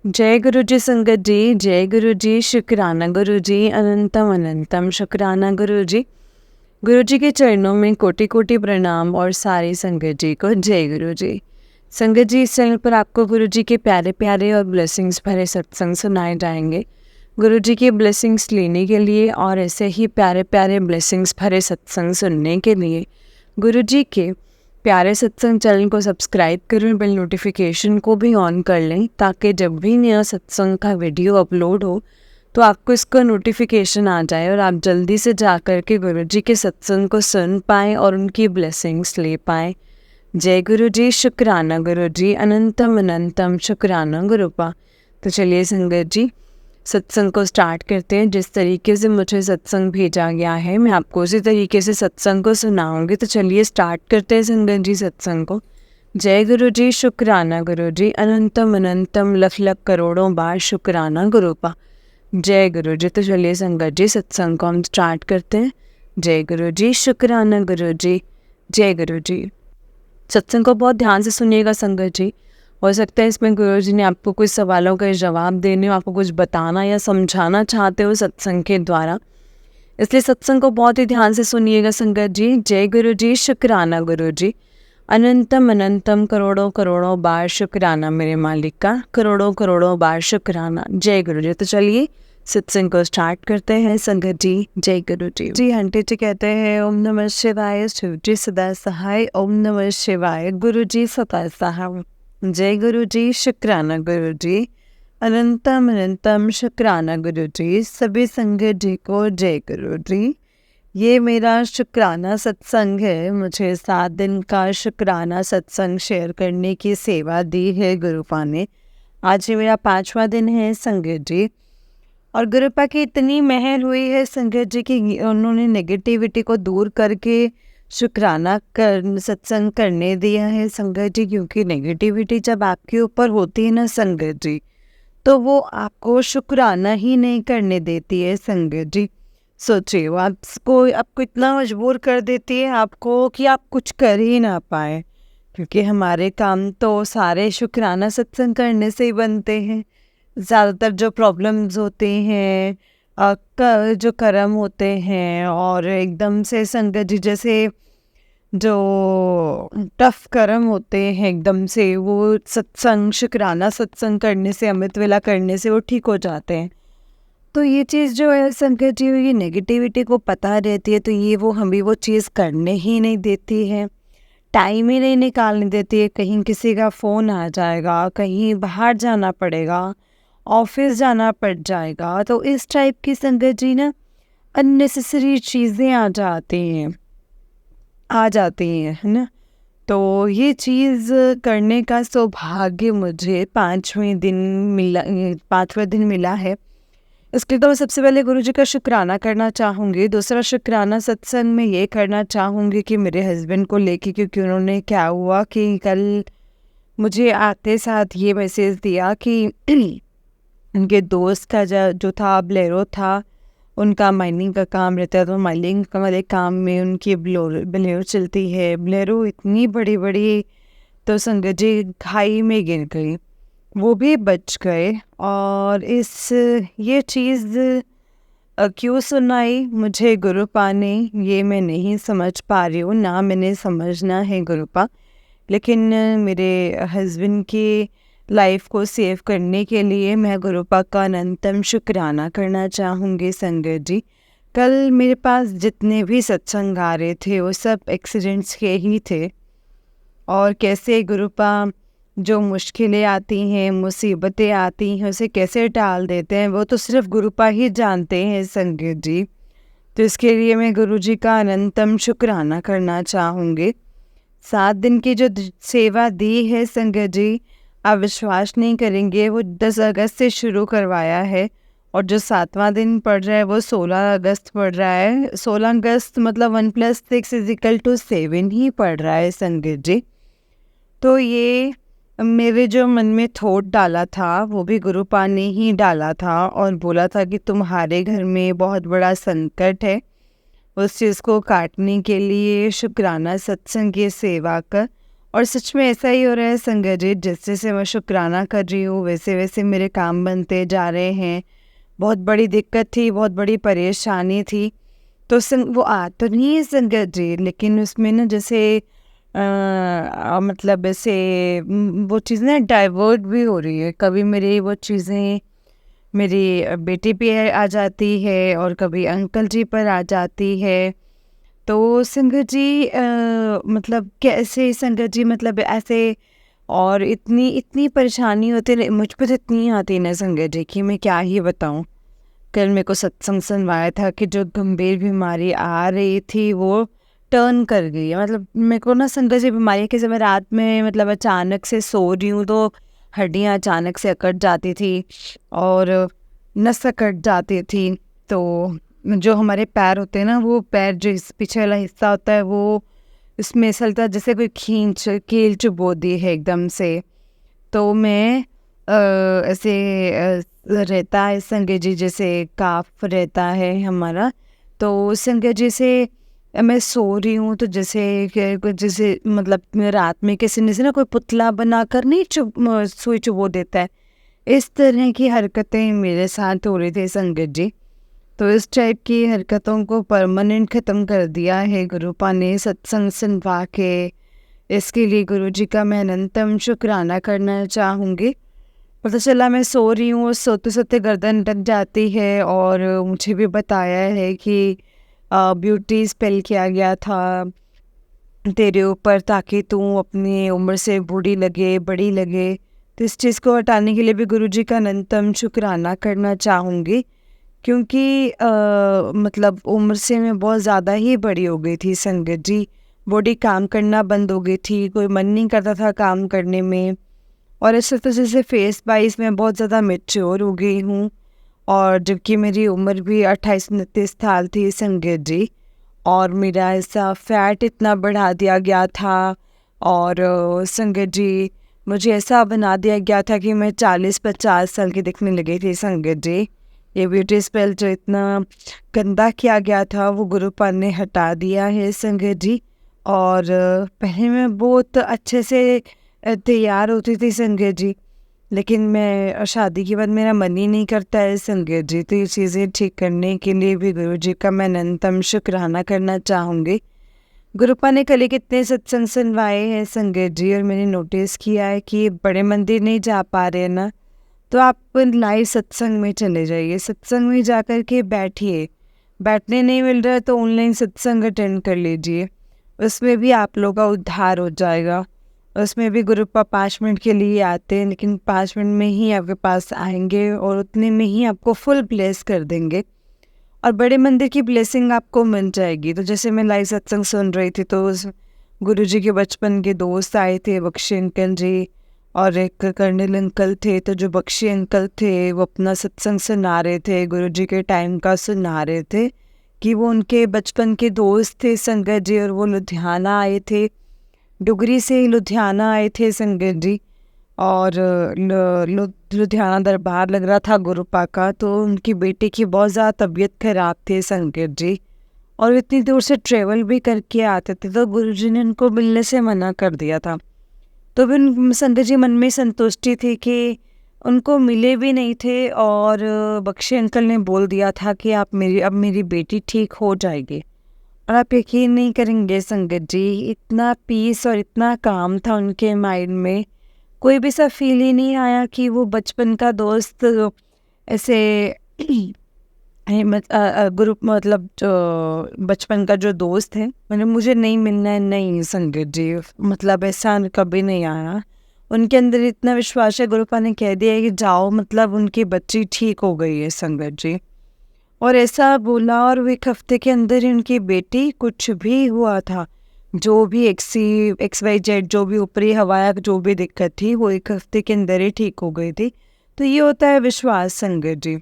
जय गुरु जी संगत जी, जय गुरु जी, शुक्राना गुरु जी, अनंतम अनंतम शुक्राना गुरु जी। गुरु जी के चरणों में कोटि कोटि प्रणाम और सारी संगत जी को जय गुरु जी। संगत जी, इस चैनल पर आपको गुरु जी के प्यारे प्यारे और ब्लेसिंग्स भरे सत्संग सुनाए जाएंगे। गुरु जी की ब्लेसिंग्स लेने के लिए और ऐसे ही प्यारे प्यारे ब्लेसिंग्स भरे सत्संग सुनने के लिए गुरु जी के प्यारे सत्संग चैनल को सब्सक्राइब करें, बेल नोटिफिकेशन को भी ऑन कर लें ताकि जब भी नया सत्संग का वीडियो अपलोड हो तो आपको इसका नोटिफिकेशन आ जाए और आप जल्दी से जा कर के गुरु जी के सत्संग को सुन पाएँ और उनकी ब्लेसिंग्स ले पाएँ। जय गुरु जी, शुक्राना गुरु जी, अनंतम अनंतम शुक्राना गुरुपा। तो चलिए संगत जी, सत्संग को स्टार्ट करते हैं। जिस तरीके से मुझे सत्संग भेजा गया है मैं आपको उसी तरीके से सत्संग को सुनाऊंगी। तो चलिए स्टार्ट करते हैं संगत जी सत्संग को। जय गुरु जी, शुक्राना गुरु जी, अनंतम अनंतम लख लख करोड़ों बार शुक्राना गुरुपा। जय गुरु जी। तो चलिए संगत जी, सत्संग को हम स्टार्ट करते हैं। जय गुरु जी, शुक्राना गुरु जी, जय गुरु जी। सत्संग को बहुत ध्यान से सुनिएगा संगत जी। हो सकता है इसमें गुरु जी ने आपको कुछ सवालों का जवाब देने हो, आपको कुछ बताना या समझाना चाहते हो सत्संग के द्वारा, इसलिए सत्संग को बहुत ही ध्यान से सुनिएगा संगत जी। जय गुरु जी, शुक्राना गुरु जी, अनंतम अनंतम करोड़ों करोड़ों बार शुक्राना मेरे मालिक का, करोड़ों करोड़ों बार शुक्राना। जय गुरु जी। तो चलिए सत्संग को स्टार्ट करते हैं संगत जी। जय गुरु जी। जी आंटी जी कहते हैं ओम नमः शिवाय, शिव जी सदा सहाय, ओम नमः शिवाय, गुरु जी सदा सहाय। जय गुरु जी, शुक्राना गुरु जी, अनंतम अनंतम शुक्राना गुरु जी। सभी संगत जी को जय गुरु जी। ये मेरा शुक्राना सत्संग है। मुझे 7 दिन का शुक्राना सत्संग शेयर करने की सेवा दी है गुरुपा ने। आज ये मेरा 5वां दिन है संगत जी। और गुरुपा की इतनी मेहर हुई है संगत जी की उन्होंने नेगेटिविटी को दूर करके शुक्राना कर सत्संग करने दिया है संगत जी। क्योंकि नेगेटिविटी जब आपके ऊपर होती है ना संगत जी, तो वो आपको शुक्राना ही नहीं करने देती है संगत जी। सोचिए, वो आपको इतना मजबूर कर देती है आपको कि आप कुछ कर ही ना पाए। क्योंकि हमारे काम तो सारे शुक्राना सत्संग करने से ही बनते हैं। ज़्यादातर जो प्रॉब्लम्स होते हैं, जो कर्म होते हैं, और एकदम से संगत जी जैसे जो टफ कर्म होते हैं एकदम से, वो सत्संग शुक्राना सत्संग करने से, अमृत वेला करने से वो ठीक हो जाते हैं। तो ये चीज़ जो है संगत जी, ये नेगेटिविटी को पता रहती है तो ये वो हमें वो चीज़ करने ही नहीं देती है, टाइम ही नहीं निकालने देती है। कहीं किसी का फ़ोन आ जाएगा, कहीं बाहर जाना पड़ेगा, ऑफिस जाना पड़ जाएगा, तो इस टाइप की संगत जी ना अननेसेसरी चीज़ें आ जाती हैं, है ना। तो ये चीज़ करने का सौभाग्य मुझे 5वें दिन मिला है। इसके लिए तो मैं सबसे पहले गुरु जी का शुक्राना करना चाहूँगी। दूसरा शुक्राना सत्संग में ये करना चाहूँगी कि मेरे हस्बैंड को लेके, क्योंकि उन्होंने क्या हुआ कि कल मुझे आते साथ ये मैसेज दिया कि उनके दोस्त का जो था ब्लेरो था, उनका माइनिंग का काम रहता है, तो माइनिंग वाले काम में उनकी ब्लेरो चलती है। ब्लेरो इतनी बड़ी बड़ी, तो संगत जी खाई में गिर गई, वो भी बच गए। और ये चीज़ क्यों सुनाई मुझे गुरुपा ने, ये मैं नहीं समझ पा रही हूँ, ना मैंने समझना है गुरुपा। लेकिन मेरे हस्बैंड की लाइफ को सेव करने के लिए मैं गुरुपा का अनंतम शुक्राना करना चाहूँगी संगत जी। कल मेरे पास जितने भी सत्संग आ रहे थे वो सब एक्सीडेंट्स के ही थे। और कैसे गुरुपा जो मुश्किलें आती हैं, मुसीबतें आती हैं, उसे कैसे टाल देते हैं वो तो सिर्फ गुरुपा ही जानते हैं संगत जी। तो इसके लिए मैं गुरु जी का अनंतम शुक्राना करना चाहूँगी। 7 दिन की जो सेवा दी है संगत जी, आप विश्वास नहीं करेंगे, वो 10 अगस्त से शुरू करवाया है और जो 7वां दिन पड़ रहा है वो 16 अगस्त पड़ रहा है। 16 अगस्त मतलब 1 + 6 = 7 ही पड़ रहा है संगत जी। तो ये मेरे जो मन में थॉट डाला था वो भी गुरुपा ने ही डाला था और बोला था कि तुम्हारे घर में बहुत बड़ा संकट है, उस चीज़ को काटने के लिए शुक्राना सत्संग की सेवा कर और सच में ऐसा ही हो रहा है संगत जी, जैसे जैसे मैं शुक्राना कर रही हूँ वैसे वैसे मेरे काम बनते जा रहे हैं। बहुत बड़ी दिक्कत थी, बहुत बड़ी परेशानी थी, तो वो आ तो नहीं है संगत जी, लेकिन उसमें ना जैसे मतलब ऐसे वो चीज़ें ना डाइवर्ट भी हो रही है। कभी मेरी वो चीज़ें मेरी बेटी पे आ जाती है और कभी अंकल जी पर आ जाती है। तो संगत जी मतलब कैसे संगत जी, मतलब ऐसे और इतनी इतनी परेशानी होती है मुझ पर, तो इतनी आती है ना संगत जी कि मैं क्या ही बताऊँ। कल मेरे को सत्संग सुनवाया था कि जो गंभीर बीमारी आ रही थी वो टर्न कर गई है। मतलब मेरे को ना संगत जी बीमारी है कि जब मैं रात में मतलब अचानक से सो रही हूँ तो हड्डियाँ अचानक से अकड़ जाती थी और नस अकड़ जाती थी। तो जो हमारे पैर होते हैं ना, वो पैर जो पीछे वाला हिस्सा होता है वो इसमें ऐसा लगता है जैसे कोई खींच कील चुबो दी है एकदम से। तो मैं ऐसे रहता है संगत जी, जैसे काफ रहता है हमारा, तो संगत जी से मैं सो रही हूँ तो जैसे जैसे मतलब रात में किसी ने से ना कोई पुतला बनाकर नहीं सुई चुबो देता है, इस तरह की हरकतें मेरे साथ हो रही थी संगत जी। तो इस टाइप की हरकतों को परमानेंट ख़त्म कर दिया है गुरुपा ने सत्संग सुनवा के। इसके लिए गुरु जी का मैं अनंतम शुक्राना करना चाहूँगी। पता चला मैं सो रही हूँ, सोते सोते गर्दन अटक जाती है और मुझे भी बताया है कि ब्यूटी स्पेल किया गया था तेरे ऊपर ताकि तू अपनी उम्र से बूढ़ी लगे, बड़ी लगे। तो इस चीज़ को हटाने के लिए भी गुरु जी का अनंतम शुक्राना करना चाहूँगी, क्योंकि मतलब उम्र से मैं बहुत ज़्यादा ही बड़ी हो गई थी संगत जी। बॉडी काम करना बंद हो गई थी, कोई मन नहीं करता था काम करने में। और इस तरह से फेस वाइज मैं बहुत ज़्यादा मैच्योर हो गई हूँ, और जबकि मेरी उम्र भी 28-29 साल थी संगत जी। और मेरा ऐसा फैट इतना बढ़ा दिया गया था और संगत जी मुझे ऐसा बना दिया गया था कि मैं 40-50 साल की दिखने लगी थी संगत जी। ये ब्यूटी स्पेल जो इतना गंदा किया गया था वो गुरुपाल ने हटा दिया है संगत जी। और पहले मैं बहुत अच्छे से तैयार होती थी संगत जी, लेकिन मैं शादी के बाद मेरा मन ही नहीं करता है संगत जी। तो ये चीज़ें ठीक करने के लिए भी गुरु जी का मैं अनंतम शुक्राना करना चाहूँगी। गुरुपा ने कल कितने सत्संग सुनवाए हैं संगत जी, और मैंने नोटिस किया है कि बड़े मंदिर नहीं जा पा रहे हैं ना, तो आप लाइव सत्संग में चले जाइए, सत्संग में जा कर के बैठिए। बैठने नहीं मिल रहा है तो ऑनलाइन सत्संग अटेंड कर लीजिए, उसमें भी आप लोगों का उद्धार हो जाएगा। उसमें भी गुरुपा 5 मिनट के लिए आते हैं, लेकिन 5 मिनट में ही आपके पास आएंगे और उतने में ही आपको फुल ब्लेस कर देंगे और बड़े मंदिर की ब्लेसिंग आपको मिल जाएगी। तो जैसे मैं लाइव सत्संग सुन रही थी तो गुरु जी के बचपन के दोस्त आए थे, बख्शी अंकल जी और एक कर्नल अंकल थे। तो जो बख्शी अंकल थे वो अपना सत्संग सुना रहे थे, गुरु जी के टाइम का सुना रहे थे कि वो उनके बचपन के दोस्त थे संगत जी, और वो लुधियाना आए थे, डुगरी से लुधियाना आए थे संगत जी। और लुधियाना दरबार लग रहा था गुरुपा का, तो उनकी बेटी की बहुत ज़्यादा तबीयत खराब थी संगत जी, और इतनी दूर से ट्रेवल भी करके आते थे, तो गुरुजी ने उनको मिलने से मना कर दिया था। तो भी संगत जी मन में संतुष्टि थी कि उनको मिले भी नहीं थे, और बख्शी अंकल ने बोल दिया था कि आप अब मेरी बेटी ठीक हो जाएगी। और आप यकीन नहीं करेंगे संगत जी, इतना पीस और इतना काम था उनके माइंड में, कोई भी सा फील ही नहीं आया कि वो बचपन का दोस्त ऐसे ग्रुप, मतलब जो बचपन का जो दोस्त है मतलब मुझे नहीं मिलना है, नहीं संगत जी, मतलब ऐसा कभी नहीं आया। उनके अंदर इतना विश्वास है, गुरुपा ने कह दिया है कि जाओ, मतलब उनकी बच्ची ठीक हो गई है संगत जी। और ऐसा बोला, और वो 1 हफ्ते के अंदर ही उनकी बेटी, कुछ भी हुआ था, जो भी XYZ जो भी ऊपरी हवा जो भी दिक्कत थी वो 1 हफ्ते के अंदर ही ठीक हो गई थी। तो ये होता है विश्वास संगत जी।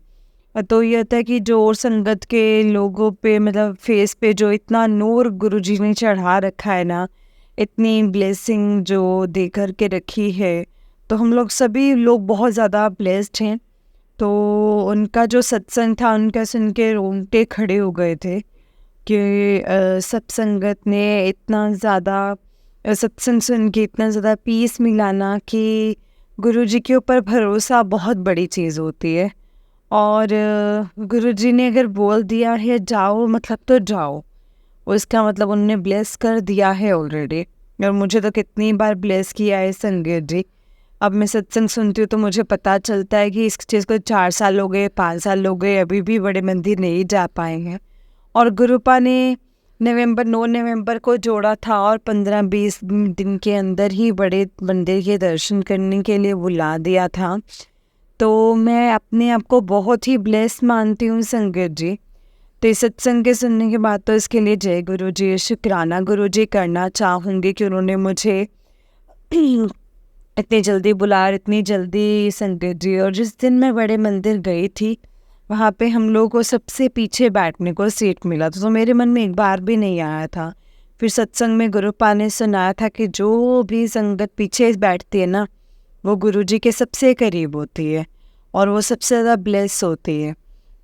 तो ये होता है कि जो और संगत के लोगों पे मतलब फेस पे जो इतना नूर गुरुजी ने चढ़ा रखा है ना, इतनी ब्लेसिंग जो दे कर के रखी है, तो हम लोग सभी लोग बहुत ज़्यादा ब्लेस्ड हैं। तो उनका जो सत्संग था उनका सुन के रोंगटे खड़े हो गए थे कि सब संगत ने इतना ज़्यादा सत्संग सुन के इतना ज़्यादा पीस मिला ना कि गुरुजी के ऊपर भरोसा बहुत बड़ी चीज़ होती है। और गुरुजी ने अगर बोल दिया है जाओ, मतलब तो जाओ, उसका मतलब उन्होंने ब्लेस कर दिया है ऑलरेडी। और मुझे तो कितनी बार ब्लेस किया है संगत जी। अब मैं सत्संग सुनती हूँ तो मुझे पता चलता है कि इस चीज़ को 4 साल हो गए, 5 साल हो गए, अभी भी बड़े मंदिर नहीं जा पाए हैं। और गुरुपा ने 9 नवंबर को जोड़ा था और 15-20 दिन के अंदर ही बड़े मंदिर के दर्शन करने के लिए बुला दिया था। तो मैं अपने आप को बहुत ही ब्लेस मानती हूँ संगत जी। तो इस सत्संग के सुनने के बाद तो इसके लिए जय गुरु जी, शुक्राना गुरु जी करना चाहूँगी कि उन्होंने मुझे इतनी जल्दी बुलाया, इतनी जल्दी संगत जी। और जिस दिन मैं बड़े मंदिर गई थी वहाँ पे हम लोगों को सबसे पीछे बैठने को सीट मिला था, तो मेरे मन में एक बार भी नहीं आया था। फिर सत्संग में गुरुपा ने सुनाया था कि जो भी संगत पीछे बैठती है ना, वो गुरुजी के सबसे करीब होती है और वो सबसे ज़्यादा ब्लेस होती है।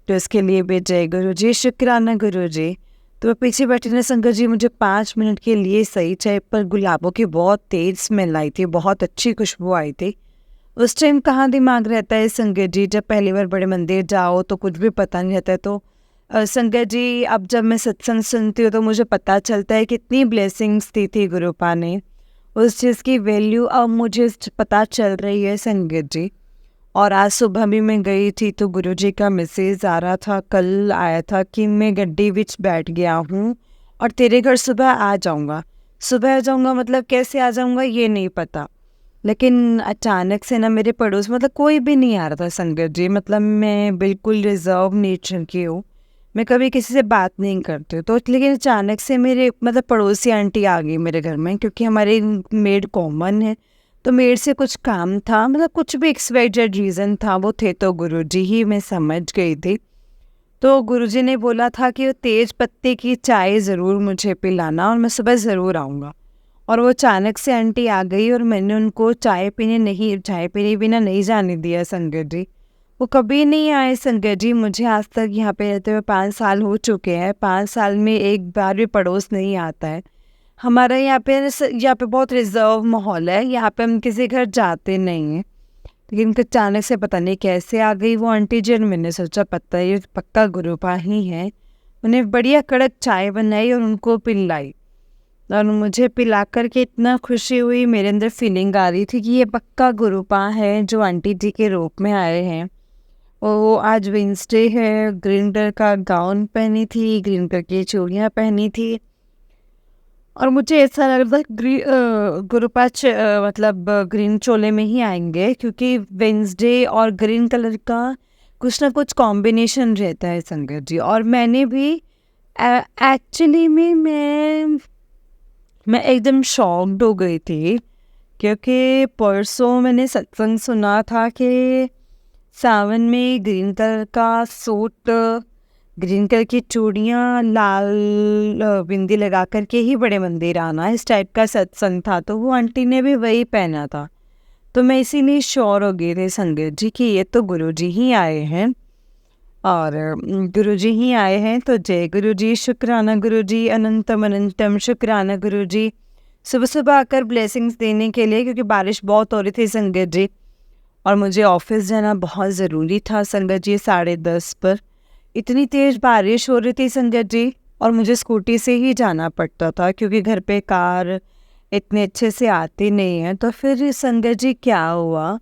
तो इसके लिए भी जय गुरु जी, शुक्राना गुरु जी। तो मैं पीछे बैठी ना संगत जी, मुझे 5 मिनट के लिए सही चाय पर गुलाबों की बहुत तेज़ स्मेल आई थी, बहुत अच्छी खुशबू आई थी। उस टाइम कहाँ दिमाग रहता है संगत जी, जब पहली बार बड़े मंदिर जाओ तो कुछ भी पता नहीं रहता है। तो संगत जी, अब जब मैं सत्संग सुनती हूँ तो मुझे पता चलता है कितनी ब्लेसिंग्स दी थी गुरुपा ने, उस चीज़ की वैल्यू अब मुझे पता चल रही है संगत जी। और आज सुबह भी मैं गई थी तो गुरुजी का मैसेज आ रहा था, कल आया था कि मैं गड्डी विच बैठ गया हूँ और तेरे घर सुबह आ जाऊँगा। सुबह आ जाऊँगा मतलब कैसे आ जाऊँगा ये नहीं पता, लेकिन अचानक से ना मेरे पड़ोस मतलब कोई भी नहीं आ रहा था संगत जी। मतलब मैं बिल्कुल रिजर्व नेचर की हूँ, मैं कभी किसी से बात नहीं करती हूँ। तो लेकिन अचानक से मेरे मतलब पड़ोसी आंटी आ गई मेरे घर में, क्योंकि हमारे मेड कॉमन है। तो मेड से कुछ काम था, मतलब कुछ भी एक्सपेक्टेड रीज़न था वो थे तो गुरुजी ही, मैं समझ गई थी। तो गुरुजी ने बोला था कि वो तेज पत्ते की चाय ज़रूर मुझे पिलाना और मैं सुबह ज़रूर आऊँगा। और वो अचानक से आंटी आ गई और मैंने उनको चाय पीने बिना नहीं जाने दिया संगत जी। वो कभी नहीं आए संगत जी। मुझे आज तक यहाँ पे रहते हुए 5 साल हो चुके हैं, 5 साल में एक बार भी पड़ोस नहीं आता है। हमारा यहाँ पे बहुत रिजर्व माहौल है, यहाँ पे हम किसी घर जाते नहीं हैं। लेकिन अचानक से पता नहीं कैसे आ गई वो आंटी जी, और मैंने सोचा पता ये पक्का गुरुपा ही है। उन्हें बढ़िया कड़क चाय बनाई और उनको पिलाई, और मुझे पिला कर के इतना खुशी हुई, मेरे अंदर फीलिंग आ रही थी कि ये पक्का गुरुपा है जो आंटी जी के रूप में आए हैं। वो आज वेंसडे है, ग्रीन कलर का गाउन पहनी थी, ग्रीन कलर की चूड़ियाँ पहनी थी, और मुझे ऐसा लग रहा था गुरुपा मतलब ग्रीन चोले में ही आएंगे, क्योंकि वेंसडे और ग्रीन कलर का कुछ ना कुछ कॉम्बिनेशन रहता है संगत जी। और मैंने भी एक्चुअली में मैं एकदम शॉक्ड हो गई थी, क्योंकि परसों मैंने सत्संग सुना था कि सावन में ग्रीन कलर का सूट, ग्रीन कलर की चूड़ियाँ, लाल बिंदी लगा कर के ही बड़े मंदिर आना, इस टाइप का सत्संग था। तो वो आंटी ने भी वही पहना था, तो मैं इसीलिए श्योर हो गई थी संगत जी कि ये तो गुरुजी ही आए हैं, और गुरुजी ही आए हैं। तो जय गुरुजी, शुक्राना गुरुजी, अनंतम अनंतम शुक्राना गुरुजी, सुबह सुबह आकर ब्लेसिंग्स देने के लिए, क्योंकि बारिश बहुत हो रही थी संगत जी और मुझे ऑफिस जाना बहुत ज़रूरी था संगत जी। 10:30 पर इतनी तेज़ बारिश हो रही थी संगत जी, और मुझे स्कूटी से ही जाना पड़ता था क्योंकि घर पे कार इतने अच्छे से आती नहीं है। तो फिर संगत जी क्या हुआ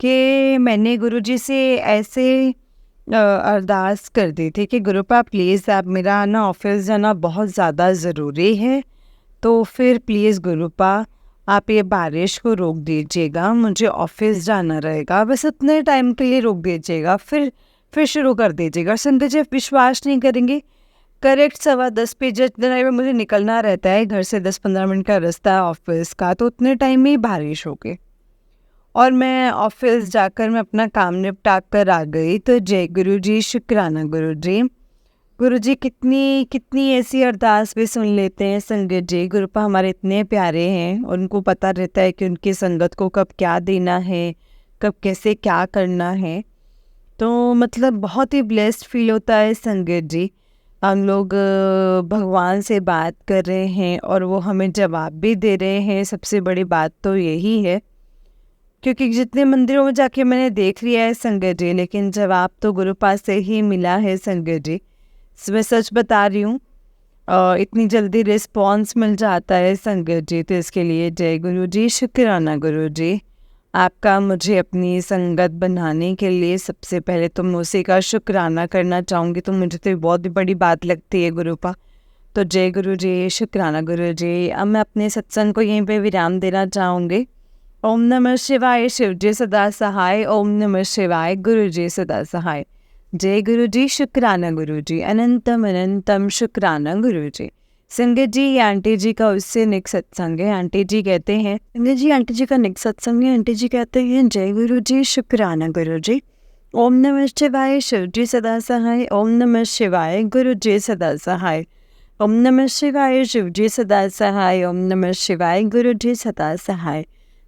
कि मैंने गुरुजी से ऐसे अरदास कर दी थी कि गुरुपा प्लीज़ आप, मेरा ना ऑफिस जाना बहुत ज़्यादा ज़रूरी है, तो फिर प्लीज़ गुरुपा आप ये बारिश को रोक दीजिएगा, मुझे ऑफिस जाना रहेगा, बस इतने टाइम के लिए रोक दीजिएगा, फिर शुरू कर दीजिएगा। संगत जी विश्वास नहीं करेंगे, करेक्ट 10:15 पे जितने में मुझे निकलना रहता है घर से, 10-15 मिनट का रास्ता है ऑफिस का, तो उतने टाइम में ही बारिश हो गई और मैं ऑफिस जाकर मैं अपना काम निपटा कर आ गई। तो जय गुरु जी, शुक्राना गुरु जी। गुरु जी कितनी कितनी ऐसी अरदास भी सुन लेते हैं संगत जी। गुरुपा हमारे इतने प्यारे हैं, उनको पता रहता है कि उनकी संगत को कब क्या देना है, कब कैसे क्या करना है। तो मतलब बहुत ही ब्लेस्ड फील होता है संगत जी। हम लोग भगवान से बात कर रहे हैं और वो हमें जवाब भी दे रहे हैं। सबसे बड़ी बात तो यही है, क्योंकि जितने मंदिरों में जाके मैंने देख लिया है संगत जी, लेकिन जवाब तो गुरु पास से ही मिला है संगत जी। मैं सच बता रही हूँ, इतनी जल्दी रिस्पॉन्स मिल जाता है संगत जी, तो इसके लिए जय गुरु जी, शुक्राना गुरु जी आपका। मुझे अपनी संगत बनाने के लिए सबसे पहले तो मैं उसी का शुक्राना करना चाहूँगी, तो मुझे तो बहुत ही बड़ी बात लगती है गुरु पा। तो जय गुरु जी, शुक्राना गुरु जी। अब मैं अपने सत्संग को यहीं पे विराम देना चाहूँगी। ओम नमः शिवाय, शिव जी सदा सहाय। ओम नमः शिवाय, गुरु जी सदा सहाय। जय गुरु जी, शुक्राना गुरु जी, अनंतम अनंतम शुक्राना गुरु जी। संगत जी, ये आंटी जी का उससे नेक्स्ट सत्संग है। आंटी जी कहते हैं, संगत जी आंटी जी का नेक्स्ट सत्संग है। आंटी जी कहते हैं, जय गुरु जी, शुक्राना गुरु जी। ओम नमः शिवाय, शिव जी सदा सहाय। ओम नमः शिवाय, गुरु जी सदा सहाय। ओम नमः शिवाय, शिव जी सदा सहाय। ओम नमः शिवाय, गुरु जी सदा सहाय।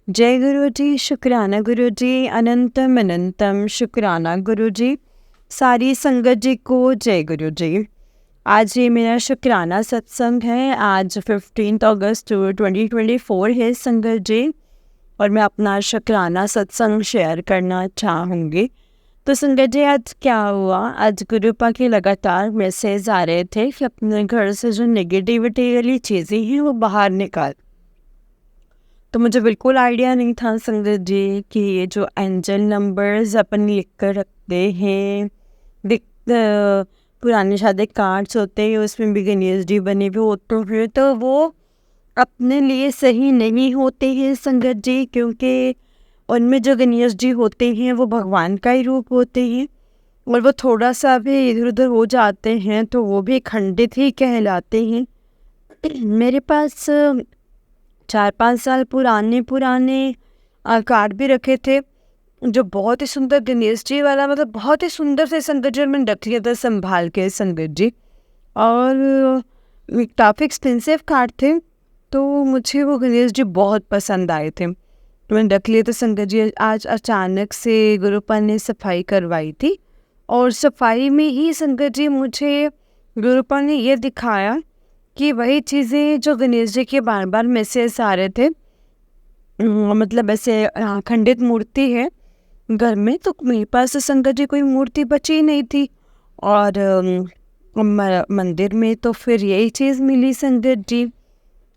जय गुरु जी, शुक्राना गुरु जी, अनंतम अनंतम शुक्राना गुरु जी। सारी संगत जी को जय गुरु जी। आज ये मेरा शुक्राना सत्संग है। आज 15 अगस्त 2024 है संगत जी, और मैं अपना शुक्राना सत्संग शेयर करना चाहूँगी। तो संगत जी, आज क्या हुआ, आज गुरुपा के लगातार मैसेज आ रहे थे कि अपने घर से जो नेगेटिविटी वाली चीज़ें हैं वो बाहर निकाल। तो मुझे बिल्कुल आइडिया नहीं था संगत जी कि ये जो एंजल नंबर्स अपन लिख कर रखते हैं, पुराने शादी कार्ड्स होते हैं, उसमें भी गणेश जी बने हुए होते हैं, तो वो अपने लिए सही नहीं होते हैं संगत जी, क्योंकि उनमें जो गणेश जी होते हैं वो भगवान का ही रूप होते हैं, और वो थोड़ा सा भी इधर उधर हो जाते हैं तो वो भी खंडित ही कहलाते हैं। मेरे पास 4-5 साल पुराने कार्ड भी रखे थे, जो बहुत ही सुंदर गणेश जी वाला, मतलब बहुत ही सुंदर से संगत जी मैंने रख लिया था संभाल के संगत जी, और काफ़ी एक्सपेंसिव कार्ड थे, तो मुझे वो गणेश जी बहुत पसंद आए थे, तो मैंने रख लिए थे संगत जी। आज अचानक से गुरुपा ने सफाई करवाई थी, और सफाई में ही संगत जी मुझे गुरुपा ने ये दिखाया कि वही चीज़ें जो गणेश जी के बार बार मैसेज आ रहे थे, मतलब ऐसे खंडित मूर्ति है घर में, तो मेरे पास संगत जी कोई मूर्ति बची नहीं थी, और मंदिर में तो फिर यही चीज़ मिली संगत जी।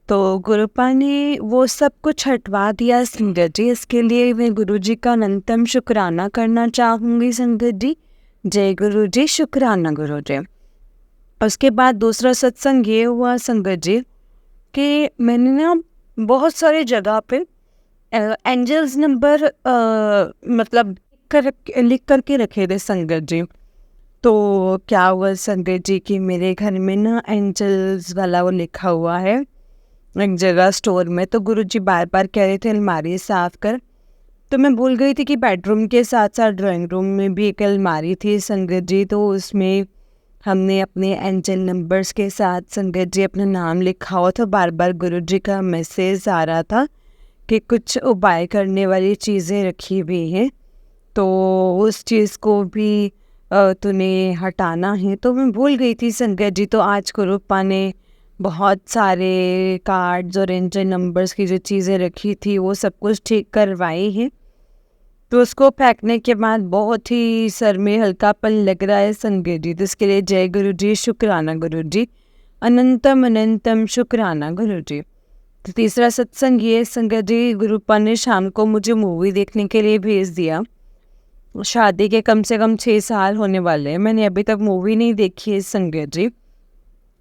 तो गुरुपा ने वो सब कुछ हटवा दिया संगत जी, इसके लिए मैं गुरु जी का अनंतम शुक्राना करना चाहूँगी संगत जी। जय गुरु जी, शुक्राना गुरु जी। उसके बाद दूसरा सत्संग ये हुआ संगत जी कि मैंने ना बहुत सारी जगह पे एंजल्स नंबर मतलब लिख करके रखे थे संगत जी। तो क्या हुआ संगत जी कि मेरे घर में ना एंजल्स वाला वो लिखा हुआ है एक जगह स्टोर में, तो गुरुजी बार बार कह रहे थे अलमारी साफ कर, तो मैं भूल गई थी कि बेडरूम के साथ साथ ड्राइंग रूम में भी एक अलमारी थी संगत जी, तो उसमें हमने अपने एंजल नंबर्स के साथ संगत जी अपना नाम लिखा हुआ था। बार बार गुरुजी का मैसेज आ रहा था कि कुछ उपाय करने वाली चीज़ें रखी हुई हैं, तो उस चीज़ को भी तूने हटाना है। तो मैं भूल गई थी संगत जी, तो आज गुरुपा ने बहुत सारे कार्ड्स और एंजल नंबर्स की जो चीज़ें रखी थी वो सब कुछ ठीक करवाई है। तो उसको फेंकने के बाद बहुत ही सर में हल्कापन लग रहा है संगत जी, तो इसके लिए जय गुरु जी, शुक्राना गुरु जी, अनंतम अनंतम शुक्राना गुरु जी। तो तीसरा सत्संग ये संगत जी, गुरुपा ने शाम को मुझे मूवी देखने के लिए भेज दिया। शादी के कम से कम 6 साल होने वाले हैं, मैंने अभी तक मूवी नहीं देखी है संगत जी,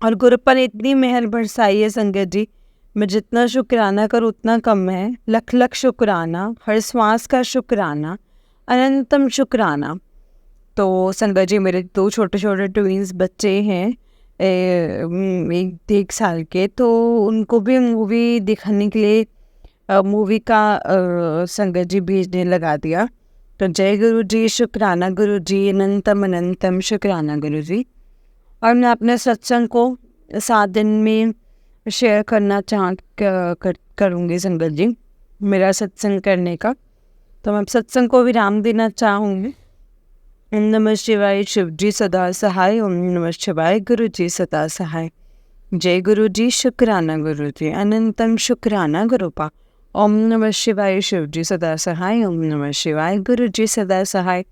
और गुरुपा ने इतनी मेहर बरसाई है संगत जी, मैं जितना शुक्राना करूँ उतना कम है। लख लख शुक्राना, हर श्वास का शुक्राना, अनंतम शुक्राना। तो संगत जी, मेरे 2 छोटे छोटे ट्विंस बच्चे हैं, 1 साल के, तो उनको भी मूवी दिखाने के लिए मूवी का संगत जी भेजने लगा दिया। तो जय गुरु जी, शुक्राना गुरु जी, अनंतम अनंतम शुक्राना गुरु जी। और मैं अपने सत्संग को 7 दिन में शेयर करना करूँगी संगत जी, मेरा सत्संग करने का। तो मैं सत्संग को विराम देना चाहूँगी। ओम नमः शिवाय शिव जी सदा सहाय। ओम नमः शिवाय गुरु जी सदा सहाय। जय गुरु जी शुक्राना गुरु जी अनंतम शुक्राना गुरुपा। ओम नमः शिवाय शिव जी सदा सहाय। ओम नमः शिवाय गुरु जी सदा सहाय।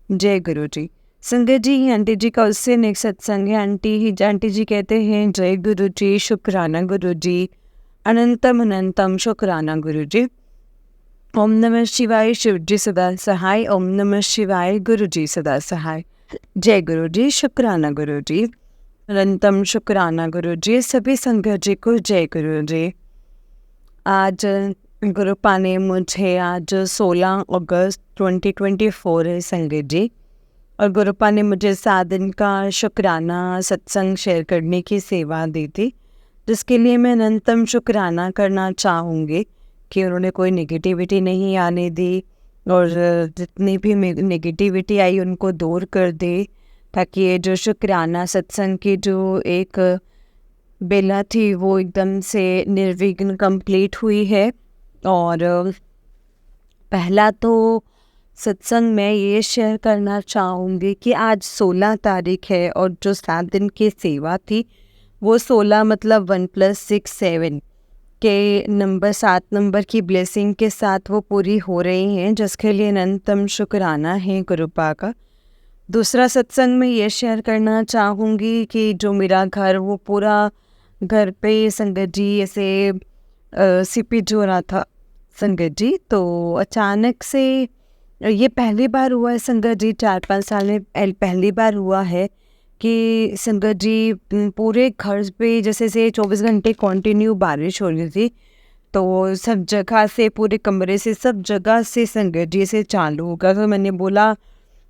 जय गुरु जी। संगत जी, ये आंटी जी का उससे नेक्स्ट सत्संग है। आंटी जी कहते हैं जय गुरु जी शुक्राना गुरु जी अनंतम अनंतम शुक्राना गुरु जी। ओम नमः शिवाय शिव जी सदा सहाय। ओम नमः शिवाय गुरु जी सदा सहाय। जय गुरु जी शुक्राना गुरु जी अनंतम शुक्राना गुरु जी। सभी संगत जी को जय गुरु जी। आज गुरुपा ने मुझे आज 16 अगस्त 2024 है संगत जी, और गुरुपा ने मुझे 7 दिन का शुक्राना सत्संग शेयर करने की सेवा दी थी, जिसके लिए मैं अनंतम शुक्राना करना चाहूँगी कि उन्होंने कोई नेगेटिविटी नहीं आने दी, और जितनी भी नेगेटिविटी आई उनको दूर कर दे, ताकि ये जो शुक्राना सत्संग की जो एक बेला थी वो एकदम से निर्विघ्न कंप्लीट हुई है। और पहला तो सत्संग मैं ये शेयर करना चाहूँगी कि आज 16 तारीख है, और जो 7 दिन की सेवा थी वो 16 मतलब 1+6 7 के नंबर 7 नंबर की ब्लेसिंग के साथ वो पूरी हो रही हैं, जिसके लिए अनंतम शुक्राना है गुरुपा का। दूसरा सत्संग में ये शेयर करना चाहूँगी कि जो मेरा घर वो पूरा घर पे संगत जी ऐसे सीपीज हो रहा था संगत जी, तो अचानक से ये पहली बार हुआ है संगत जी, 4-5 साल में पहली बार हुआ है कि संगत जी पूरे घर पे जैसे से 24 घंटे कंटिन्यू बारिश हो रही थी, तो सब जगह से पूरे कमरे से सब जगह से संगत जी से चालू होगा। तो मैंने बोला,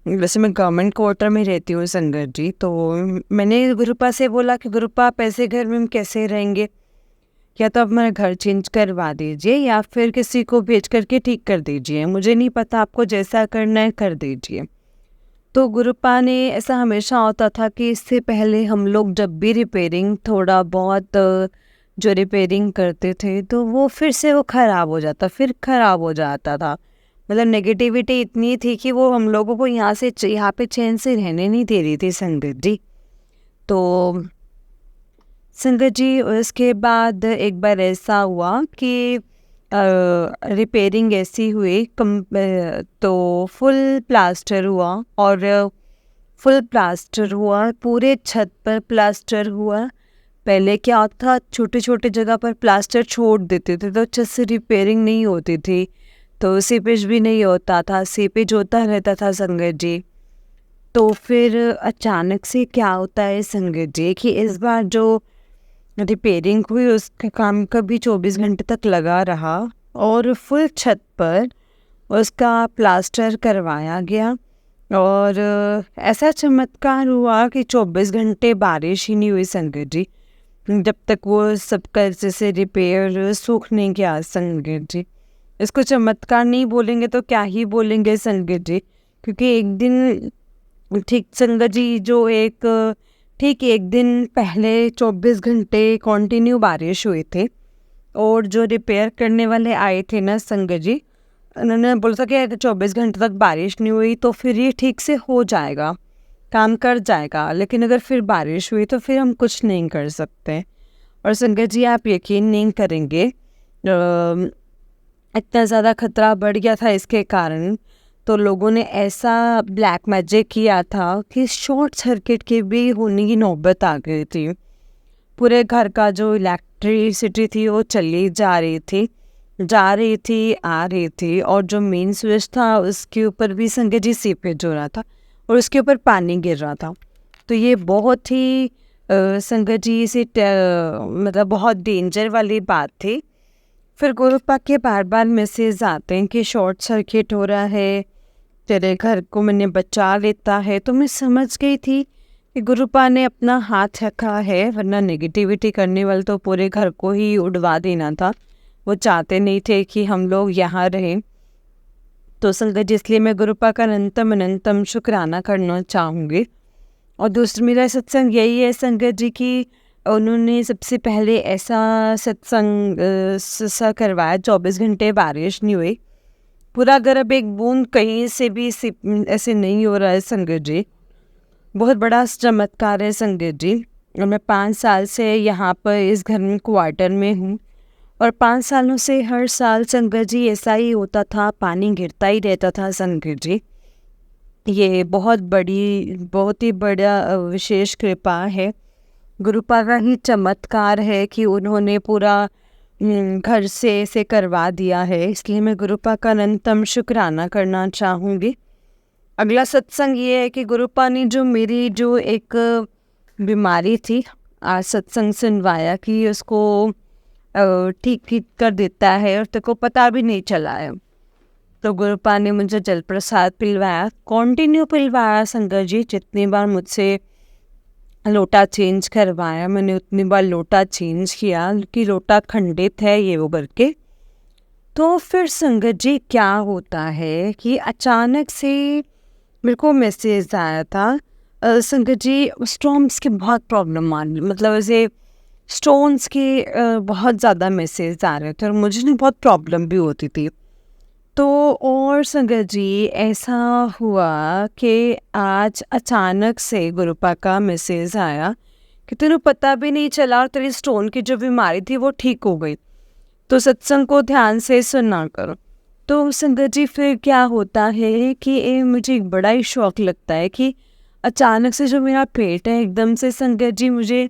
वैसे मैं गवर्नमेंट क्वार्टर में रहती हूँ संगत जी, तो मैंने गुरुपा से बोला कि गुरुपा आप ऐसे घर में हम कैसे रहेंगे, या तो आप मेरा घर चेंज करवा दीजिए या फिर किसी को भेज करके ठीक कर दीजिए, मुझे नहीं पता, आपको जैसा करना है कर दीजिए। तो गुरुपा ने ऐसा हमेशा होता था कि इससे पहले हम लोग जब भी रिपेयरिंग थोड़ा बहुत जो रिपेयरिंग करते थे तो वो फिर से वो ख़राब हो जाता था। मतलब नेगेटिविटी इतनी थी कि वो हम लोगों को यहाँ पे चैन से रहने नहीं दे रही थी संगत जी। तो संगत जी उसके बाद एक बार ऐसा हुआ कि रिपेयरिंग ऐसी हुई तो फुल प्लास्टर हुआ, और फुल प्लास्टर हुआ, पूरे छत पर प्लास्टर हुआ। पहले क्या होता था, छोटे छोटे जगह पर प्लास्टर छोड़ देते थे तो अच्छे से रिपेयरिंग नहीं होती थी, तो सीपेज भी नहीं होता था, सीपेज होता रहता था संगत जी। तो फिर अचानक से क्या होता है संगत जी कि इस बार जो रिपेयरिंग हुई उसका काम कभी 24 घंटे तक लगा रहा, और फुल छत पर उसका प्लास्टर करवाया गया, और ऐसा चमत्कार हुआ कि 24 घंटे बारिश ही नहीं हुई संगत जी, जब तक वो सबका जैसे रिपेयर सूख नहीं गया संगत जी। इसको चमत्कार नहीं बोलेंगे तो क्या ही बोलेंगे संगत जी, क्योंकि एक दिन ठीक संगत जी जो ठीक एक दिन पहले 24 घंटे कंटिन्यू बारिश हुई थी, और जो रिपेयर करने वाले आए थे ना संगत जी, उन्होंने बोला था कि अगर 24 घंटे तक बारिश नहीं हुई तो फिर ये ठीक से हो जाएगा, काम कर जाएगा, लेकिन अगर फिर बारिश हुई तो फिर हम कुछ नहीं कर सकते। और संगत जी आप यकीन नहीं करेंगे, इतना ज़्यादा खतरा बढ़ गया था इसके कारण, तो लोगों ने ऐसा ब्लैक मैजिक किया था कि शॉर्ट सर्किट की भी होने की नौबत आ गई थी। पूरे घर का जो इलेक्ट्रिसिटी थी वो चली जा रही थी आ रही थी, और जो मेन स्विच था उसके ऊपर भी संगत जी सीपेज हो रहा था, और उसके ऊपर पानी गिर रहा था। तो ये बहुत ही संगत जी से मतलब बहुत डेंजर वाली बात थी। फिर गुरुपा के बार बार मैसेज आते हैं कि शॉर्ट सर्किट हो रहा है, तेरे घर को मैंने बचा लेता है। तो मैं समझ गई थी कि गुरुपा ने अपना हाथ रखा है, वरना नेगेटिविटी करने वाले तो पूरे घर को ही उड़वा देना था, वो चाहते नहीं थे कि हम लोग यहाँ रहें। तो संगत जी इसलिए मैं गुरुपा का अनंतम शुक्राना करना चाहूँगी। और दूसरा मेरा सत्संग यही है संगत जी की उन्होंने सबसे पहले ऐसा सत्संग सा करवाया, 24 घंटे बारिश नहीं हुई, पूरा अगर अब एक बूंद कहीं से भी ऐसे नहीं हो रहा है संगत जी, बहुत बड़ा चमत्कार है संगत जी। और मैं 5 साल से यहाँ पर इस घर में क्वार्टर में हूँ, और 5 सालों से हर साल संगत जी ऐसा ही होता था, पानी गिरता ही रहता था संगत जी। ये बहुत ही बड़ा विशेष कृपा है, गुरुपा का ही चमत्कार है कि उन्होंने पूरा घर से इसे करवा दिया है। इसलिए मैं गुरुपा का अनंतम शुक्राना करना चाहूँगी। अगला सत्संग ये है कि गुरुपा ने जो मेरी जो एक बीमारी थी, आज सत्संग सुनवाया कि उसको ठीक ठीक कर देता है और तेरे को पता भी नहीं चला है। तो गुरुपा ने मुझे जल प्रसाद पिलवाया, कंटिन्यू पिलवाया संगत जी। जितनी बार मुझसे लोटा चेंज करवाया मैंने उतनी बार लोटा चेंज किया कि लोटा खंडित है ये वो करके। तो फिर संगत जी क्या होता है कि अचानक से मेरे को मैसेज आया था, संगत जी स्टोन्स की बहुत प्रॉब्लम आ रही, मतलब ऐसे स्टोन्स के बहुत ज़्यादा मैसेज आ रहे थे और मुझे ना बहुत प्रॉब्लम भी होती थी। तो और संगत जी ऐसा हुआ कि आज अचानक से गुरुपा का मैसेज आया कि तेरे पता भी नहीं चला और तेरी स्टोन की जो बीमारी थी वो ठीक हो गई, तो सत्संग को ध्यान से सुनना करो। तो संगत जी फिर क्या होता है कि मुझे एक बड़ा ही शौक लगता है कि अचानक से जो मेरा पेट है एकदम से संगत जी मुझे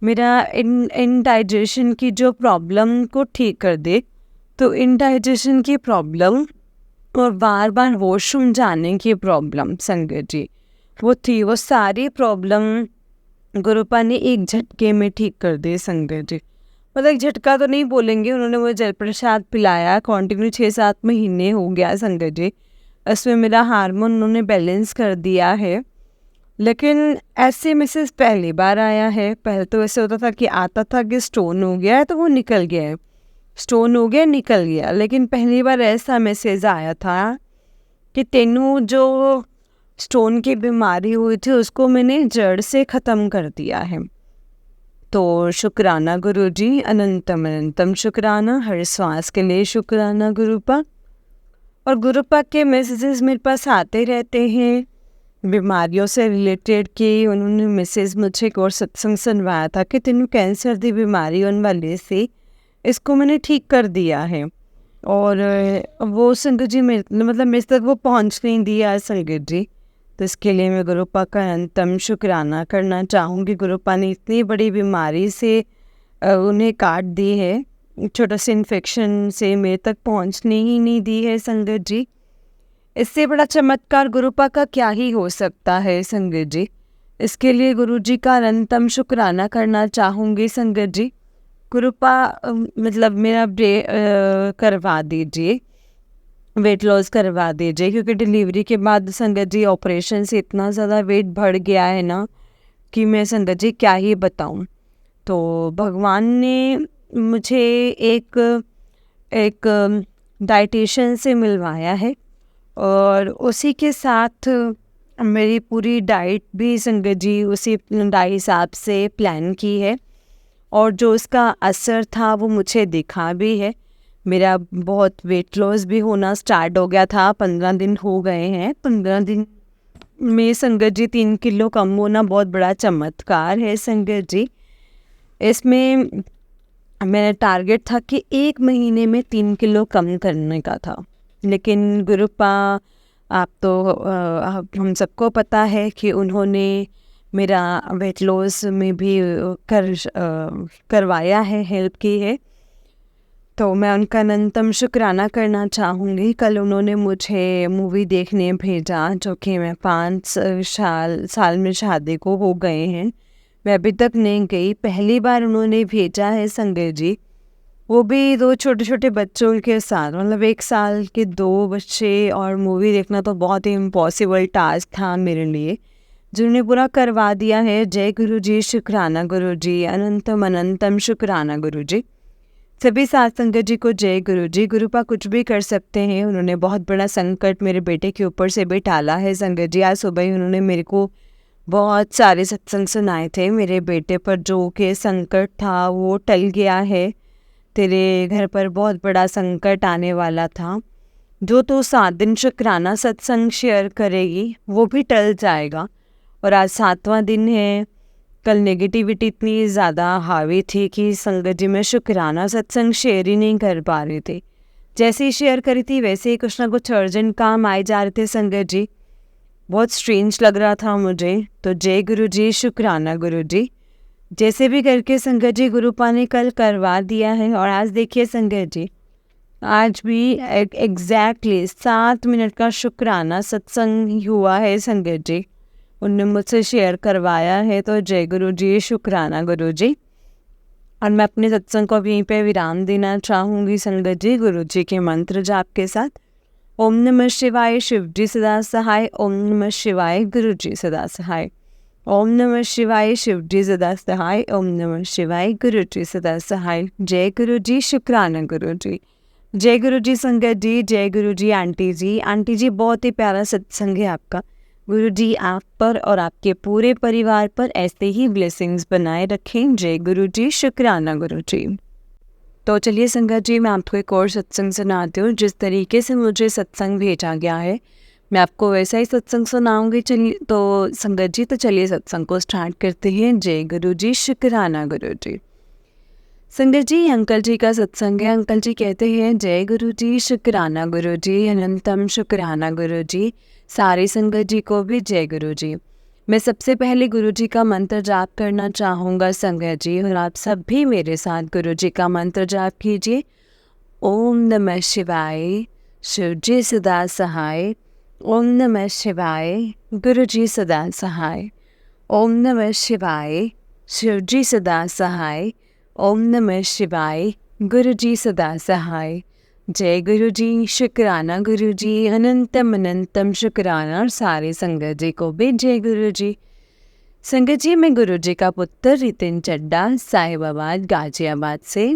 मेरा इनडाइजेशन की जो प्रॉब्लम को ठीक कर दे। तो इनडाइजेशन की प्रॉब्लम और बार बार वॉशरूम जाने की प्रॉब्लम संगत जी वो थी, वो सारी प्रॉब्लम गुरुपा ने एक झटके में ठीक कर दी संगत जी। मतलब एक झटका तो नहीं बोलेंगे, उन्होंने मुझे जल प्रसाद पिलाया, कंटिन्यू 6-7 महीने हो गया संगत जी। इसमें मेरा हार्मोन उन्होंने बैलेंस कर दिया है। लेकिन ऐसे मैसेज पहली बार आया है। पहले तो ऐसे होता था कि आता था कि स्टोन हो गया है तो वो निकल गया है, स्टोन हो गया निकल गया। लेकिन पहली बार ऐसा मैसेज आया था कि तेनू जो स्टोन की बीमारी हुई थी उसको मैंने जड़ से ख़त्म कर दिया है। तो शुक्राना गुरुजी, अनंतम अनंतम शुक्राना, हर श्वास के लिए शुक्राना गुरुपा। और गुरुपा के मैसेजेस मेरे पास आते रहते हैं बीमारियों से रिलेटेड। कि उन्होंने मैसेज मुझे एक और सत्संग सुनवाया था कि तेनू कैंसर की बीमारी होने वाले से इसको मैंने ठीक कर दिया है। और वो संगत जी मेरे तक वो पहुंच नहीं दिया संगत जी। तो इसके लिए मैं गुरुपा का अनंतम शुक्राना करना चाहूँगी। गुरुपा ने इतनी बड़ी बीमारी से उन्हें काट दी है, छोटा सा इन्फेक्शन से मेरे तक पहुंचने ही नहीं दी है संगत जी। इससे बड़ा चमत्कार गुरुपा का क्या ही हो सकता है संगत जी। इसके लिए गुरु जी का अनंतम शुक्राना करना चाहूँगी संगत जी। गुरुपा मतलब मेरा करवा दीजिए, वेट लॉस करवा दीजिए, क्योंकि डिलीवरी के बाद संगत जी ऑपरेशन से इतना ज़्यादा वेट बढ़ गया है ना कि मैं संगत जी क्या ही बताऊं। तो भगवान ने मुझे एक डाइटिशियन से मिलवाया है और उसी के साथ मेरी पूरी डाइट भी संगत जी उसी हिसाब से प्लान की है। और जो उसका असर था वो मुझे दिखा भी है। मेरा बहुत वेट लॉस भी होना स्टार्ट हो गया था, 15 दिन हो गए हैं। 15 दिन में संगत जी 3 किलो कम होना बहुत बड़ा चमत्कार है संगत जी। इसमें मेरा टारगेट था कि 1 महीने में 3 किलो कम करने का था। लेकिन गुरुपा आप तो हम सबको पता है कि उन्होंने मेरा वेट लॉस में भी करवाया है, हेल्प की है। तो मैं उनका अनंतम शुक्राना करना चाहूँगी। कल उन्होंने मुझे मूवी देखने भेजा, जो कि मैं 5 साल में शादी को हो गए हैं, मैं अभी तक नहीं गई। पहली बार उन्होंने भेजा है संगत जी, वो भी 2 छोटे छोटे बच्चों के साथ, मतलब 1 साल के 2 बच्चे, और मूवी देखना तो बहुत ही इम्पॉसिबल टास्क था मेरे लिए, जिन्होंने पूरा करवा दिया है। जय गुरु जी, शुक्राना गुरु जी, अनंतम अनंतम शुक्राना गुरु जी। सभी साथ संगत जी को जय गुरु जी। गुरुपा कुछ भी कर सकते हैं, उन्होंने बहुत बड़ा संकट मेरे बेटे के ऊपर से भी टाला है संगत जी। आज सुबह ही उन्होंने मेरे को बहुत सारे सत्संग सुनाए थे। मेरे बेटे पर जो के संकट था वो टल गया है, तेरे घर पर बहुत बड़ा संकट आने वाला था जो तो 7 दिन शुक्राना सत्संग शेयर करेगी वो भी टल जाएगा। और आज 7वां दिन है। कल नेगेटिविटी इतनी ज़्यादा हावी थी कि संगत जी में शुक्राना सत्संग शेयर ही नहीं कर पा रहे थे। जैसे ही शेयर करी थी वैसे ही कुछ ना कुछ अर्जेंट काम आए जा रहे थे संगत जी। बहुत स्ट्रेंज लग रहा था मुझे। तो जय गुरु जी, शुक्राना गुरु जी। जैसे भी करके संगत जी गुरुपा ने कल करवा दिया है। और आज देखिए संगत जी, आज भी एग्जैक्टली 7 मिनट का शुक्राना सत्संग हुआ है संगत जी। उनने मुझसे शेयर करवाया है। तो जय गुरु जी, शुक्राना गुरु जी। और मैं अपने सत्संग को अब यहीं पे विराम देना चाहूँगी संगत जी, गुरु जी के मंत्र जाप के साथ। ओम नमः शिवाय, शिव जी सदा सहाय। ओम नमः शिवाय, गुरु जी सदा सहाय। ओम नमः शिवाय, शिव जी सदा सहाय। ओम नमः शिवाय, गुरु जी सदा सहाय। जय गुरु जी, शुक्राना गुरु जी। जय गुरु जी संगत जी, जय गुरु जी आंटी जी। आंटी जी बहुत ही प्यारा सत्संग है आपका। गुरु जी आप पर और आपके पूरे परिवार पर ऐसे ही ब्लेसिंग्स बनाए रखें। जय गुरु जी, शुक्राना गुरु जी। तो चलिए संगत जी, मैं आपको एक और सत्संग सुनाती हूँ। जिस तरीके से मुझे सत्संग भेजा गया है मैं आपको वैसा ही सत्संग सुनाऊंगी। चलिए तो संगत जी, तो चलिए सत्संग को स्टार्ट करते हैं। जय गुरु जी, शुक्राना गुरु जी। संगत जी, अंकल जी का सत्संग है। अंकल जी कहते हैं, जय गुरु जी, शुक्राना गुरु जी, अनंतम शुक्राना गुरु जी। सारी संगत जी को भी जय गुरु जी। मैं सबसे पहले गुरु जी का मंत्र जाप करना चाहूँगा संगत जी, और आप सब भी मेरे साथ गुरु जी का मंत्र जाप कीजिए। ओम नमः शिवाय, शिव जी सदा सहाय। ओम नमः शिवाय, गुरु जी सदा सहाय। ओम नमः शिवाय, शिव जी सदा सहाय। ओम नमः शिवाय, गुरु जी सदा सहाय। जय गुरु जी, शुक्राना गुरु जी, अनंतम अनंतम शुक्राना। और सारे संगत जी को भी जय गुरु जी। संगत जी, मैं गुरु जी का पुत्र रितिन चड्डा, साहिबाबाद गाजियाबाद से।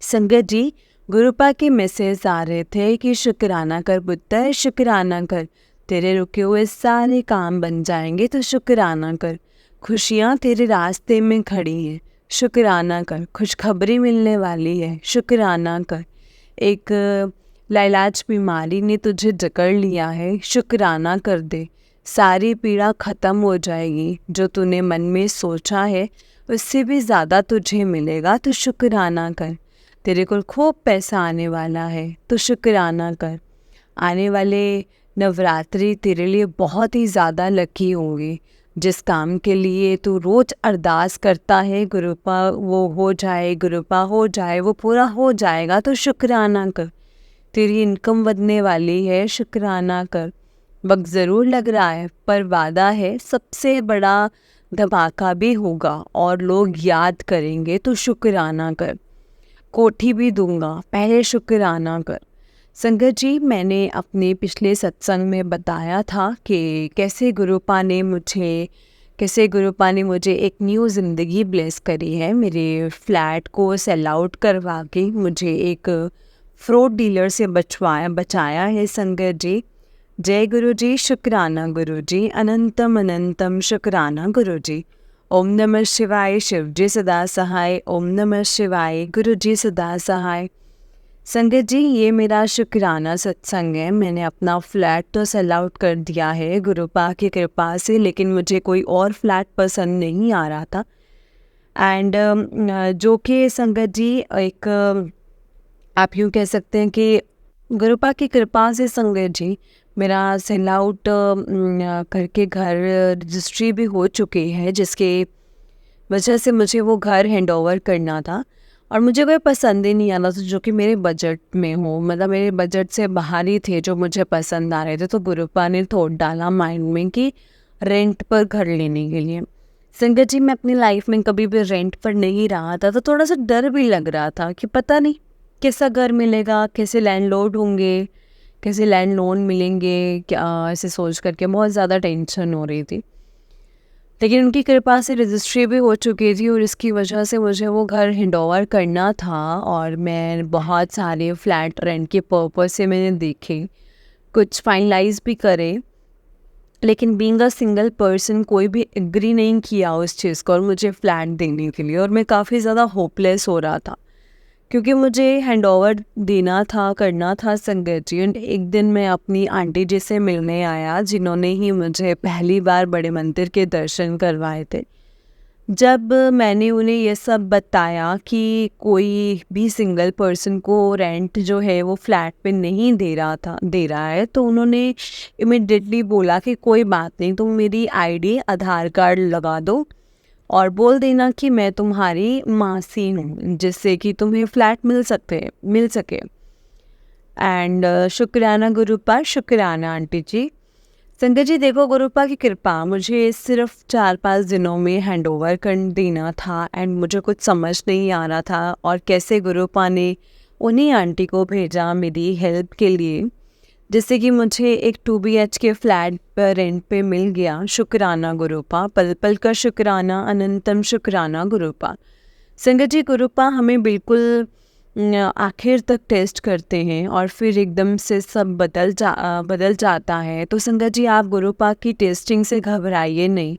संगत जी, गुरुपा के मैसेज आ रहे थे कि शुक्राना कर पुत्र, शुक्राना कर। तेरे रुके हुए सारे काम बन जाएंगे, तो शुक्राना कर। खुशियाँ तेरे रास्ते में खड़ी हैं, शुक्राना कर। खुशखबरी मिलने वाली है, शुक्राना कर। एक लाइलाज बीमारी ने तुझे जकड़ लिया है, शुक्राना कर दे। सारी पीड़ा ख़त्म हो जाएगी। जो तूने मन में सोचा है उससे भी ज़्यादा तुझे मिलेगा, तो शुक्राना कर। तेरे को खूब पैसा आने वाला है, तो शुक्राना कर। आने वाले नवरात्रि तेरे लिए बहुत ही ज़्यादा लकी होंगे। जिस काम के लिए तू रोज़ अरदास करता है, गुरुपा वो हो जाए, गुरुपा हो जाए, वो पूरा हो जाएगा, तो शुक्राना कर। तेरी इनकम बढ़ने वाली है, शुक्राना कर। वक्त ज़रूर लग रहा है पर वादा है सबसे बड़ा धमाका भी होगा और लोग याद करेंगे, तो शुक्राना कर। कोठी भी दूंगा, पहले शुक्राना कर। संगत जी, मैंने अपने पिछले सत्संग में बताया था कि कैसे गुरुपा ने मुझे एक न्यू ज़िंदगी ब्लेस करी है। मेरे फ्लैट को सेल आउट करवा के मुझे एक फ्रॉड डीलर से बचाया है संगत जी। जय गुरु जी, शुक्राना गुरु जी, अनंतम अनंतम शुक्राना गुरु जी। ओम नमः शिवाय, शिव जी सदा सहाय। ओम नमः शिवाय, गुरु जी सदा सहाय। संगत जी, ये मेरा शुक्राना सत्संग है। मैंने अपना फ्लैट तो सेल आउट कर दिया है गुरुपा की कृपा से, लेकिन मुझे कोई और फ्लैट पसंद नहीं आ रहा था। एंड जो कि संगत जी एक आप यूँ कह सकते हैं कि गुरुपा की कृपा से संगत जी मेरा सेल आउट करके घर रजिस्ट्री भी हो चुकी है, जिसके वजह से मुझे वो घर हैंड ओवर करना था। और मुझे कोई पसंद ही नहीं आ रहा था जो कि मेरे बजट में हो, मतलब मेरे बजट से बाहर ही थे जो मुझे पसंद आ रहे थे। तो गुरुपा ने थोड़ा डाला माइंड में कि रेंट पर घर लेने के लिए। संगत जी, मैं अपनी लाइफ में कभी भी रेंट पर नहीं रहा था, तो थोड़ा सा डर भी लग रहा था कि पता नहीं कैसा घर मिलेगा, कैसे लैंडलॉर्ड होंगे, कैसे लैंड लोन मिलेंगे, क्या ऐसे सोच करके बहुत ज़्यादा टेंशन हो रही थी। लेकिन उनकी कृपा से रजिस्ट्री भी हो चुकी थी और इसकी वजह से मुझे वो घर हैंड ओवर करना था। और मैं बहुत सारे फ्लैट रेंट के पर्पस से मैंने देखे, कुछ फाइनलाइज भी करे, लेकिन बीइंग अ सिंगल पर्सन कोई भी एग्री नहीं किया उस चीज़ को और मुझे फ्लैट देने के लिए। और मैं काफ़ी ज़्यादा होपलेस हो रहा था क्योंकि मुझे हैंडओवर देना था, करना था संगत जी। और एक दिन मैं अपनी आंटी जी से मिलने आया, जिन्होंने ही मुझे पहली बार बड़े मंदिर के दर्शन करवाए थे। जब मैंने उन्हें ये सब बताया कि कोई भी सिंगल पर्सन को रेंट जो है वो फ्लैट पे नहीं दे रहा है, तो उन्होंने इमिडिएटली बोला कि कोई बात नहीं, तुम मेरी आईडी आधार कार्ड लगा दो और बोल देना कि मैं तुम्हारी मासी हूँ, जिससे कि तुम्हें फ्लैट मिल सके। एंड शुक्राना गुरुपा, शुक्राना आंटी जी। संगत जी देखो, गुरुपा की कृपा, मुझे सिर्फ 4-5 दिनों में हैंडओवर कर देना था एंड मुझे कुछ समझ नहीं आ रहा था और कैसे गुरुपा ने उन्हीं आंटी को भेजा मेरी हेल्प के लिए, जिससे कि मुझे एक 2 BHK फ्लैट पर रेंट पे मिल गया। शुक्राना गुरुपा, पल पल का शुक्राना, अनंतम शुक्राना गुरुपा। संगत जी गुरुपा हमें बिल्कुल आखिर तक टेस्ट करते हैं और फिर एकदम से सब बदल जाता है। तो संगत जी आप गुरुपा की टेस्टिंग से घबराइए नहीं,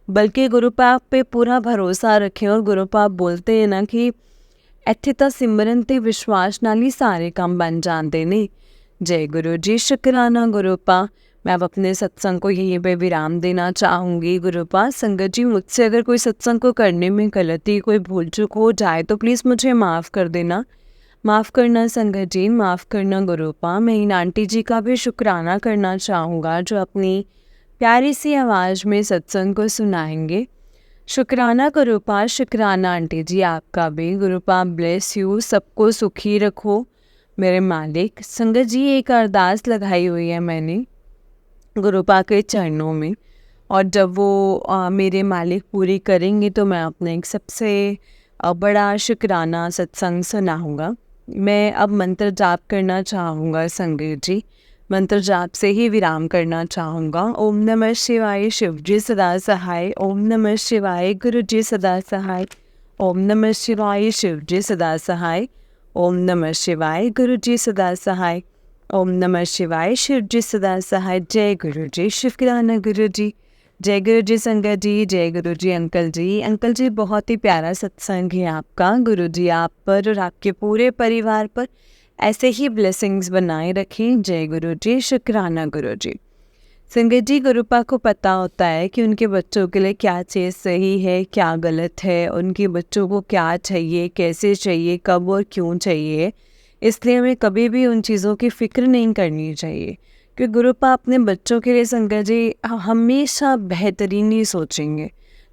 बल्कि गुरुपा पे पूरा भरोसा रखें। और गुरुपा बोलते हैं ना कि ਇੱਥੇ ਤਾਂ सिमरन ते विश्वास नाल ही सारे काम बन जाते ने। जय गुरु जी, शुक्राना गुरुपा। मैं अब अपने सत्संग को यहीं पे विराम देना चाहूँगी गुरुपा। संगत जी मुझसे अगर कोई सत्संग को करने में गलती, कोई भूल चूक हो जाए तो प्लीज़ मुझे माफ़ कर देना। माफ़ करना संगत जी, माफ़ करना गुरुपा। मैं इन आंटी जी का भी शुक्राना करना चाहूँगा जो अपनी प्यारी सी आवाज़ में सत्संग को सुनाएंगे। शुक्राना गुरुपा, शुक्राना आंटी जी आपका भी। गुरुपा ब्लेस यू, सबको सुखी रखो मेरे मालिक। संगत जी एक अरदास लगाई हुई है मैंने गुरुपा के चरणों में, और जब वो मेरे मालिक पूरी करेंगे तो मैं अपने एक सबसे बड़ा शुक्राना सत्संग सुनाऊंगा। मैं अब मंत्र जाप करना चाहूँगा संगत जी, मंत्र जाप से ही विराम करना चाहूँगा। ओम नमः शिवाय, शिव जी सदा सहाय। ओम नमः शिवाय, गुरु जी सदा सहाय। ओम नमः शिवाय, शिव जी सदा सहाय। ओम नमः शिवाय, गुरु जी सदा सहाय। ओम नमः शिवाय, शिव जी सदा सहाय। जय गुरु जी, शुक्राना गुरु जी। जय गुरु जी संगत जी, जय गुरु जी अंकल जी। अंकल जी बहुत ही प्यारा सत्संग है आपका। गुरु जी आप पर और आपके पूरे परिवार पर ऐसे ही ब्लेसिंग्स बनाए रखें। जय गुरु जी, शुक्राना गुरु जी। संगत जी गुरुपा को पता होता है कि उनके बच्चों के लिए क्या चीज़ सही है, क्या गलत है, उनके बच्चों को क्या चाहिए, कैसे चाहिए, कब और क्यों चाहिए। इसलिए हमें कभी भी उन चीज़ों की फ़िक्र नहीं करनी चाहिए, क्योंकि गुरुपा अपने बच्चों के लिए संगत जी हमेशा बेहतरीन ही सोचेंगे,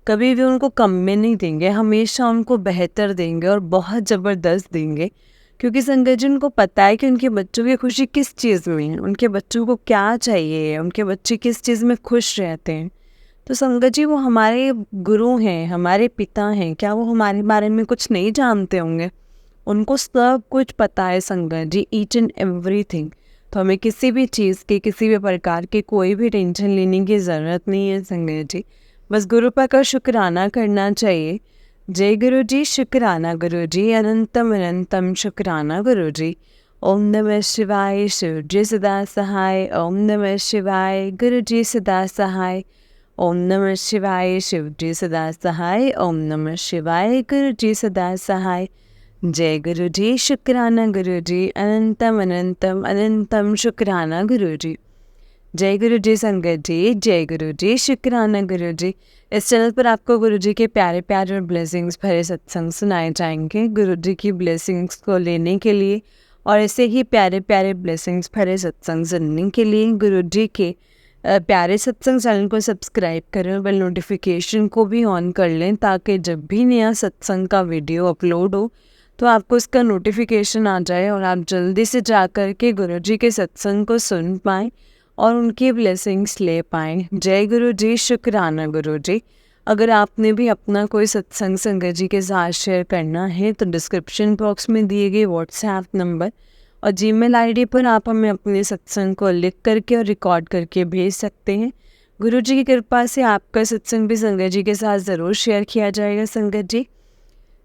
कभी भी उनको कम में नहीं देंगे, हमेशा उनको बेहतर देंगे और बहुत ज़बरदस्त देंगे। क्योंकि संगत जी उनको पता है कि उनके बच्चों की खुशी किस चीज़ में है, उनके बच्चों को क्या चाहिए, उनके बच्चे किस चीज़ में खुश रहते हैं। तो संगत जी वो हमारे गुरु हैं, हमारे पिता हैं, क्या वो हमारे बारे में कुछ नहीं जानते होंगे? उनको सब कुछ पता है संगत जी, ईच एंड एवरीथिंग। तो हमें किसी भी चीज़ की, किसी भी प्रकार की कोई भी टेंशन लेने की ज़रूरत नहीं है संगत जी, बस गुरुपा का शुक्राना करना चाहिए। जय गुरु जी, शुक्राना गुरु जी, अनंतम अनंतम शुक्राना गुरु जी। ओम नमः शिवाय, शिव जी सदा सहाय। ओम नमः शिवाय, गुरु जी सदा सहाय। ओम नमः शिवाय, शिव जी सदा सहाय। ओम नमः शिवाय, गुरु जी सदा सहाय। जय गुरु जी, शुक्राना गुरु जी, अनंतम अनंतम अनंतम शुक्राना गुरु जी। जय गुरु जी संगत जी, जय गुरु जी, शुक्राना गुरु जी। इस चैनल पर आपको गुरु जी के प्यारे प्यारे और ब्लेसिंग्स भरे सत्संग सुनाए जाएंगे। गुरु जी की ब्लेसिंग्स को लेने के लिए और ऐसे ही प्यारे प्यारे ब्लेसिंग्स भरे सत्संग सुनने के लिए गुरु जी के प्यारे सत्संग चैनल को सब्सक्राइब करें और बेल नोटिफिकेशन को भी ऑन कर लें, ताकि जब भी नया सत्संग का वीडियो अपलोड हो तो आपको उसका नोटिफिकेशन आ जाए और आप जल्दी से जा कर के गुरु जी के सत्संग को सुन पाएँ और उनकी ब्लेसिंग्स ले पाएँ। जय गुरु जी, शुक्राना गुरु जी। अगर आपने भी अपना कोई सत्संग संगत जी के साथ शेयर करना है तो डिस्क्रिप्शन बॉक्स में दिए गए व्हाट्सएप नंबर और जीमेल आईडी पर आप हमें अपने सत्संग को लिख करके और रिकॉर्ड करके भेज सकते हैं। गुरु जी की कृपा से आपका सत्संग भी संगत जी के साथ ज़रूर शेयर किया जाएगा संगत जी।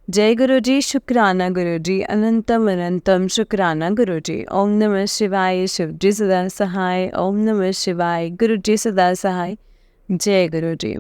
जय गुरु जी, शुक्राना गुरु जी, अनंतम अनंतम शुक्राना गुरु जी। ओम नमः शिवाय, शिव जी सदा सहाय। ओम नमः शिवाय, गुरु जी सदा सहाय। जय गुरु जी।